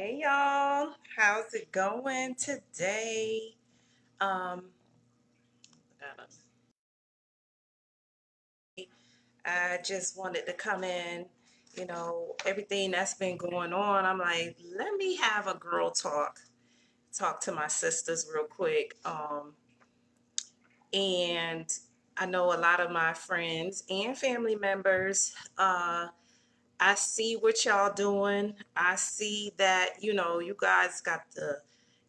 Hey y'all, how's it going today? Um, I just wanted to come in, everything that's been going on. I'm like, let me have a girl talk to my sisters real quick. And I know a lot of my friends and family members, I see what y'all doing. I see that, you guys got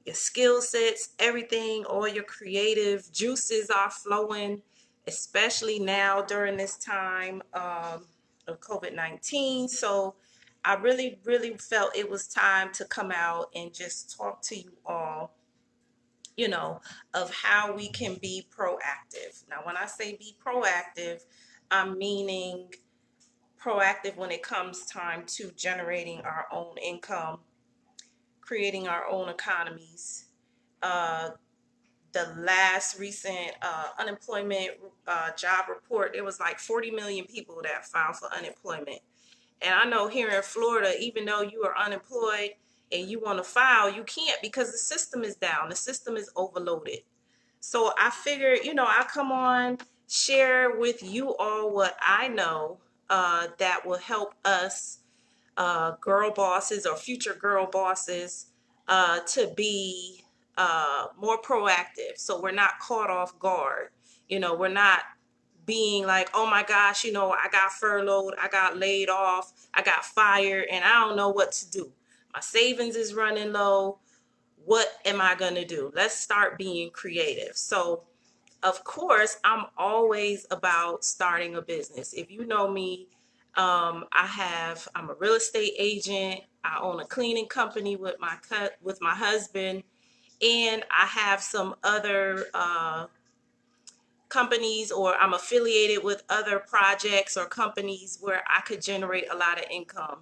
your skill sets, everything, all your creative juices are flowing, especially now during this time of COVID-19. So I really, really felt it was time to come out and just talk to you all, you know, of how we can be proactive. Now, when I say be proactive, I'm meaning proactive when it comes time to generating our own income, creating our own economies. Uh, the last recent unemployment job report, it was like 40 million people that filed for unemployment. And I know here in Florida, even though you are unemployed and you want to file, you can't because the system is down. The system is overloaded. So I figured, I come on, share with you all what I know that will help us girl bosses or future girl bosses to be more proactive. So we're not caught off guard. We're not being like, oh my gosh, I got furloughed, I got laid off, I got fired, and I don't know what to do. My savings is running low. What am I going to do? Let's start being creative. So, of course, I'm always about starting a business. If you know me, I'm a real estate agent. I own a cleaning company with my husband, and I have some other companies, or I'm affiliated with other projects or companies where I could generate a lot of income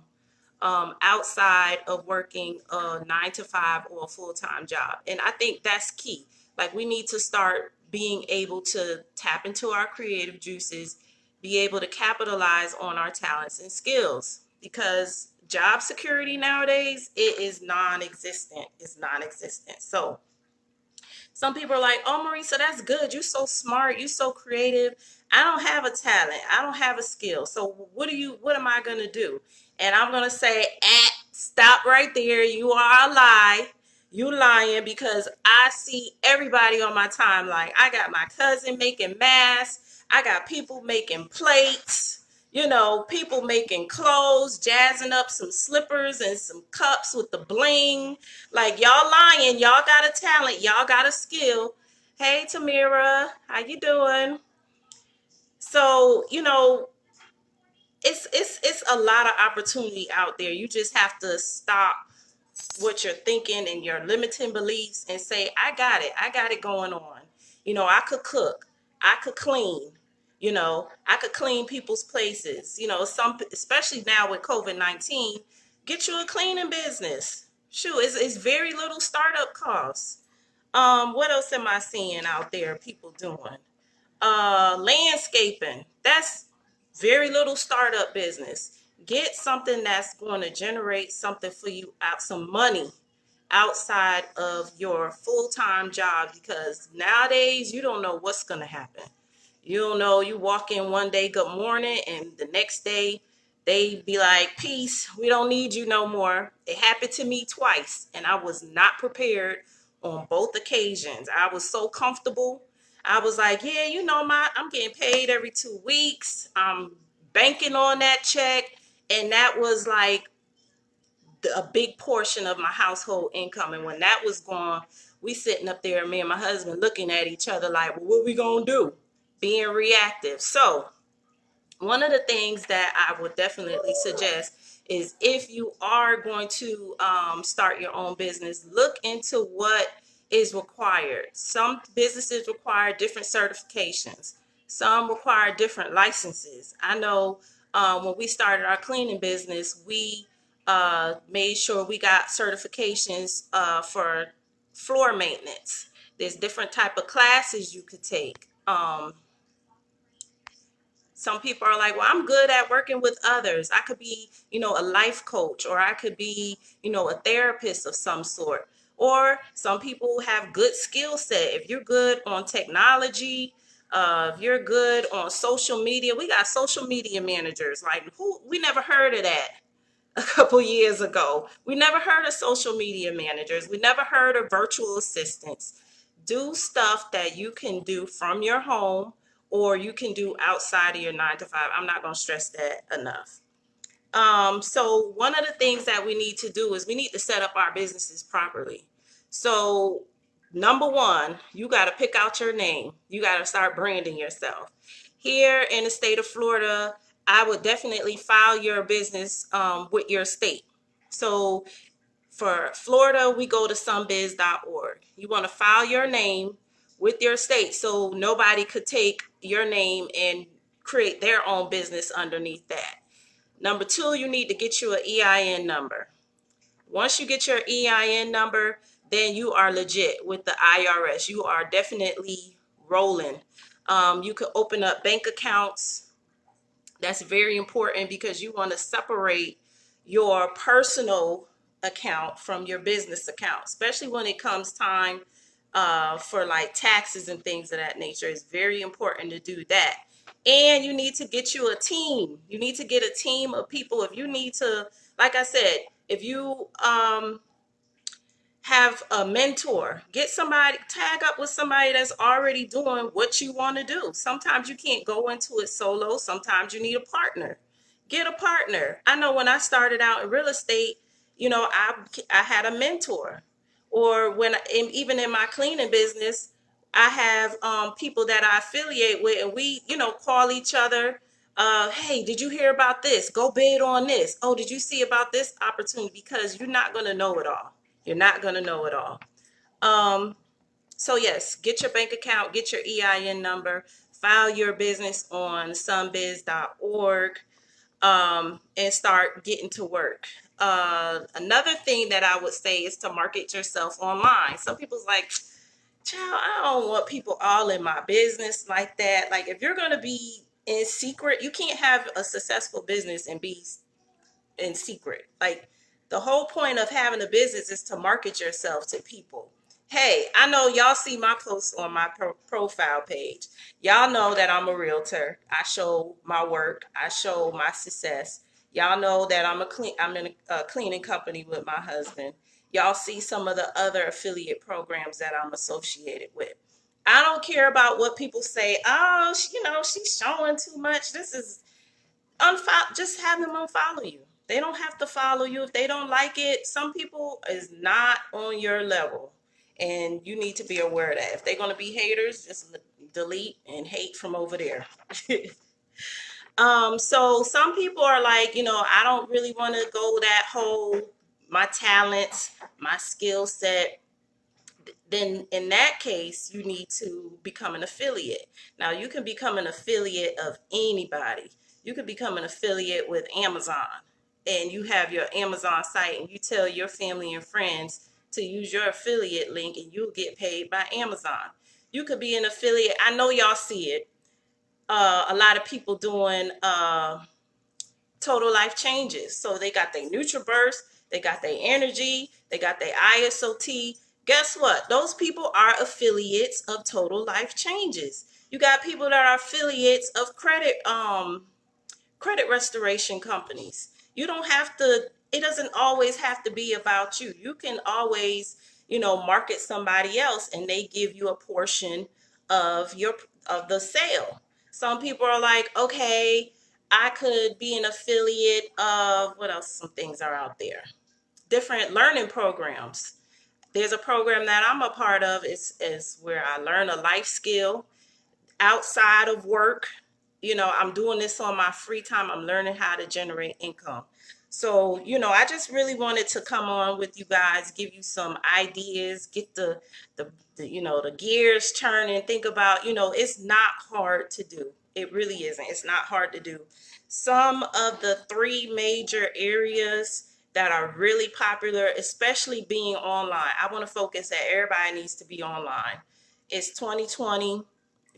outside of working a 9 to 5 or a full-time job. And I think that's key. Like, we need to start being able to tap into our creative juices, be able to capitalize on our talents and skills, because job security nowadays, it is non-existent. It's non-existent. So some people are like, oh, Marisa, that's good. You're so smart. You're so creative. I don't have a talent. I don't have a skill. So what am I going to do? And I'm going to say, stop right there. You are a lie. You lying, because I see everybody on my timeline. I got my cousin making masks. I got people making plates. People making clothes, jazzing up some slippers and some cups with the bling. Like, y'all lying. Y'all got a talent. Y'all got a skill. Hey, Tamira, how you doing? So, it's a lot of opportunity out there. You just have to stop what you're thinking and your limiting beliefs and say, I got it. I got it going on. I could cook. I could clean. I could clean people's places. Especially now with COVID-19, get you a cleaning business. Shoot, it's very little startup costs. What else am I seeing out there people doing? Landscaping. That's very little startup business. Get something that's going to generate something for you, out some money outside of your full-time job, because nowadays you don't know what's going to happen. You don't know. You walk in one day, good morning, and the next day they be like, peace, we don't need you no more. It happened to me twice, and I was not prepared on both occasions. I was so comfortable. I was like, yeah, I'm getting paid every 2 weeks. I'm banking on that check. And that was like a big portion of my household income. And when that was gone, we sitting up there, me and my husband looking at each other like, well, what we gonna do? Being reactive. So one of the things that I would definitely suggest is, if you are going to start your own business, look into what is required. Some businesses require different certifications. Some require different licenses. I know when we started our cleaning business, we made sure we got certifications for floor maintenance. There's different type of classes you could take. Some people are like, well, I'm good at working with others. I could be, a life coach, or I could be, a therapist of some sort. Or some people have good skill set. If you're good on technology, if you're good on social media, we got social media managers. Like, we never heard of that a couple years ago. We never heard of social media managers. We never heard of virtual assistants. Do stuff that you can do from your home, or you can do outside of your 9 to 5. I'm not going to stress that enough. So one of the things that we need to do is we need to set up our businesses properly. So number one, you got to pick out your name. You got to start branding yourself. Here in the state of Florida, I would definitely file your business with your state. So for Florida, we go to somebiz.org. You want to file your name with your state so nobody could take your name and create their own business underneath that. Number two, you need to get you an EIN number. Once you get your EIN number, then you are legit with the IRS. You are definitely rolling. You could open up bank accounts. That's very important because you want to separate your personal account from your business account, especially when it comes time for like taxes and things of that nature. It's very important to do that. And you need to get you a team. You need to get a team of people. If you need to, like I said, if you have a mentor, get somebody, tag up with somebody that's already doing what you want to do. Sometimes you can't go into it solo. Sometimes you need a partner. Get a partner. I know when I started out in real estate, I had a mentor. Or even in my cleaning business, I have people that I affiliate with, and we, call each other. Hey, did you hear about this? Go bid on this. Oh, did you see about this opportunity? Because you're not going to know it all. You're not going to know it all. So yes, get your bank account, get your EIN number, file your business on somebiz.org, and start getting to work. Another thing that I would say is to market yourself online. Some people's like, child, I don't want people all in my business like that. Like, if you're going to be in secret, you can't have a successful business and be in secret. Like, the whole point of having a business is to market yourself to people. Hey, I know y'all see my posts on my profile page. Y'all know that I'm a realtor. I show my work. I show my success. Y'all know that I'm in a cleaning company with my husband. Y'all see some of the other affiliate programs that I'm associated with. I don't care about what people say. Oh, she's showing too much. This is just have them unfollow you. They don't have to follow you if they don't like it. Some people is not on your level, and you need to be aware of that. If they're going to be haters, just delete and hate from over there. So some people are like, I don't really want to go that whole my talents, my skill set. Then in that case, you need to become an affiliate. Now, you can become an affiliate of anybody. You could become an affiliate with Amazon, and you have your Amazon site, and you tell your family and friends to use your affiliate link, and you'll get paid by Amazon. You could be an affiliate. I know y'all see it. A lot of people doing total life changes. So they got their NutriBurst, they got their energy, they got their ISOT. Guess what? Those people are affiliates of total life changes. You got people that are affiliates of credit restoration companies. You don't have to, it doesn't always have to be about you. You can always, market somebody else, and they give you a portion of the sale. Some people are like, okay, I could be an affiliate of, what else? Some things are out there. Different learning programs. There's a program that I'm a part of, is where I learn a life skill outside of work. I'm doing this on my free time. I'm learning how to generate income. So, I just really wanted to come on with you guys, give you some ideas, get the gears turning. Think about, it's not hard to do. It really isn't. It's not hard to do. Some of the three major areas that are really popular, especially being online. I want to focus that everybody needs to be online. It's 2020.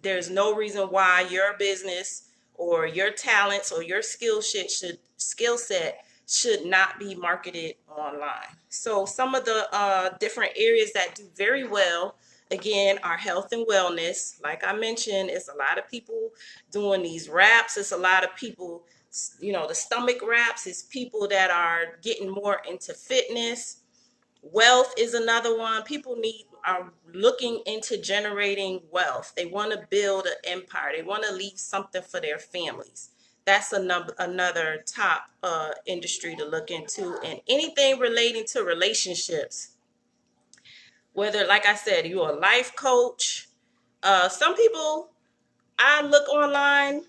There's no reason why your business or your talents or your skill set should not be marketed online. So some of the different areas that do very well, again, are health and wellness. Like I mentioned, it's a lot of people doing these wraps. It's a lot of people, the stomach wraps. It's people that are getting more into fitness. Wealth is another one. People are looking into generating wealth. They want to build an empire. They want to leave something for their families. That's another top industry to look into. And anything relating to relationships, whether, like I said, you're a life coach. Some people I look online,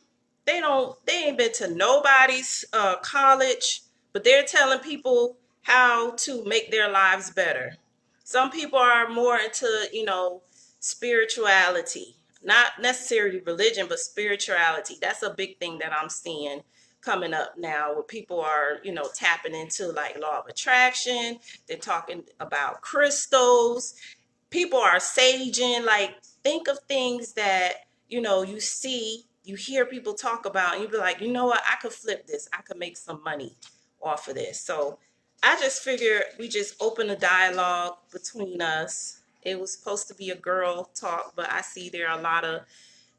they ain't been to nobody's college, but they're telling people how to make their lives better. Some people are more into, spirituality, not necessarily religion, but spirituality. That's a big thing that I'm seeing coming up now, where people are, tapping into like law of attraction. They're talking about crystals. People are saging. Like, think of things that you hear people talk about, and you be like, you know what, I could flip this, I could make some money off of this. So I just figured we just open a dialogue between us. It was supposed to be a girl talk, but I see there are a lot of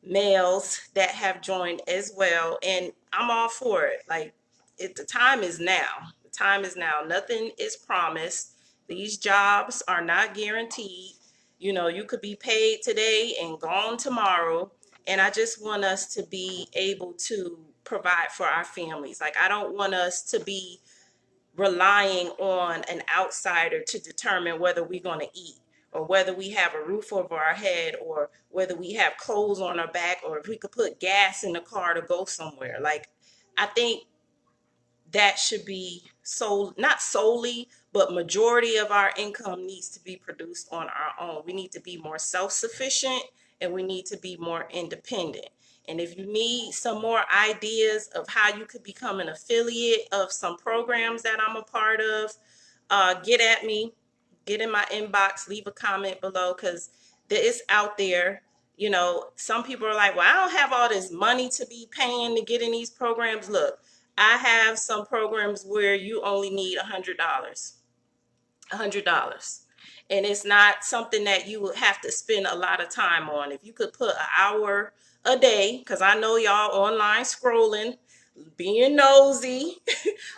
males that have joined as well, and I'm all for it. Like, the time is now. The time is now. Nothing is promised. These jobs are not guaranteed. You could be paid today and gone tomorrow. And I just want us to be able to provide for our families. Like, I don't want us to be relying on an outsider to determine whether we're going to eat, or whether we have a roof over our head, or whether we have clothes on our back, or if we could put gas in the car to go somewhere. Like, I think that should be not solely, but majority of our income needs to be produced on our own. We need to be more self-sufficient, and we need to be more independent. And if you need some more ideas of how you could become an affiliate of some programs that I'm a part of, get at me, get in my inbox, leave a comment below, because it's out there. Some people are like, well, I don't have all this money to be paying to get in these programs. Look, I have some programs where you only need $100. And it's not something that you would have to spend a lot of time on. If you could put an hour a day, because I know y'all online scrolling, being nosy,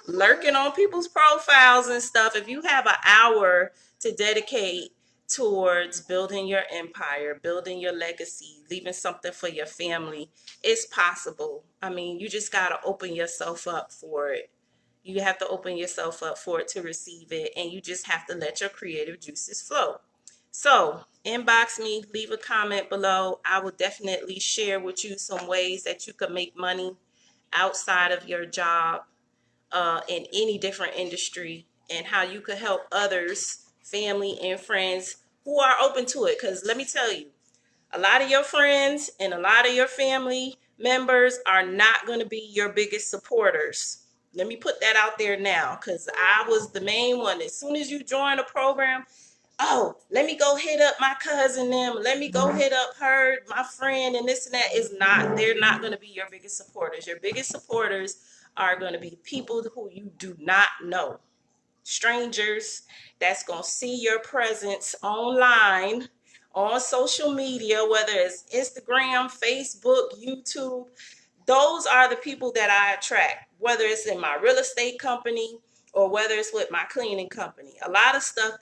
lurking on people's profiles and stuff. If you have an hour to dedicate towards building your empire, building your legacy, leaving something for your family, it's possible. I mean, you just got to open yourself up for it. You have to open yourself up for it to receive it, and you just have to let your creative juices flow. So inbox me, leave a comment below. I will definitely share with you some ways that you could make money outside of your job, in any different industry, and how you could help others, family and friends who are open to it. Because let me tell you, a lot of your friends and a lot of your family members are not going to be your biggest supporters. Let me put that out there now, because I was the main one. As soon as you join a program, oh, let me go hit up my cousin them, let me go hit up her, my friend, and this and that. They're not going to be your biggest supporters. Your biggest supporters are going to be people who you do not know. Strangers that's going to see your presence online, on social media, whether it's Instagram, Facebook, YouTube. Those are the people that I attract, whether it's in my real estate company or whether it's with my cleaning company. A lot of stuff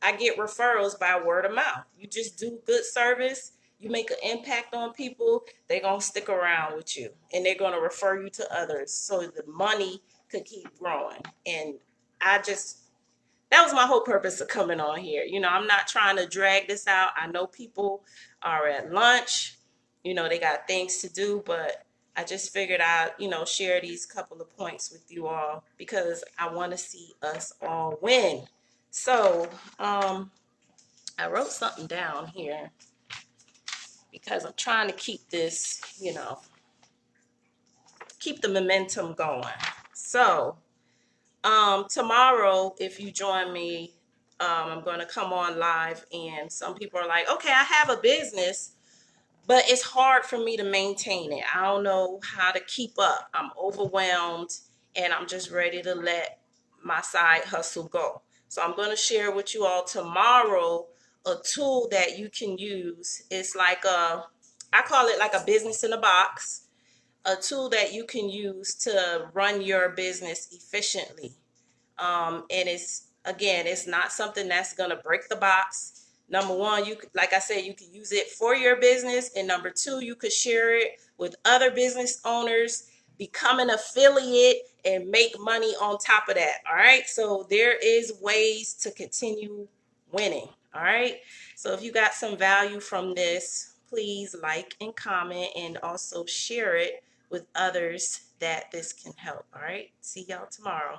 I get referrals by word of mouth. You just do good service, you make an impact on people, they're going to stick around with you, and they're going to refer you to others so the money could keep growing. And that was my whole purpose of coming on here. I'm not trying to drag this out. I know people are at lunch, they got things to do, but I just figured I'd, share these couple of points with you all, because I want to see us all win. So, I wrote something down here because I'm trying to keep this, keep the momentum going. So, tomorrow, if you join me, I'm going to come on live, and some people are like, okay, I have a business, but it's hard for me to maintain it. I don't know how to keep up. I'm overwhelmed and I'm just ready to let my side hustle go. So I'm going to share with you all tomorrow a tool that you can use. It's like I call it like a business in a box, a tool that you can use to run your business efficiently. And it's, again, it's not something that's going to break the box. Number one, you like I said, you can use it for your business, and number two, you could share it with other business owners, become an affiliate, and make money on top of that. All right, so there is ways to continue winning. All right, so if you got some value from this, please like and comment, and also share it with others that this can help. All right, see y'all tomorrow.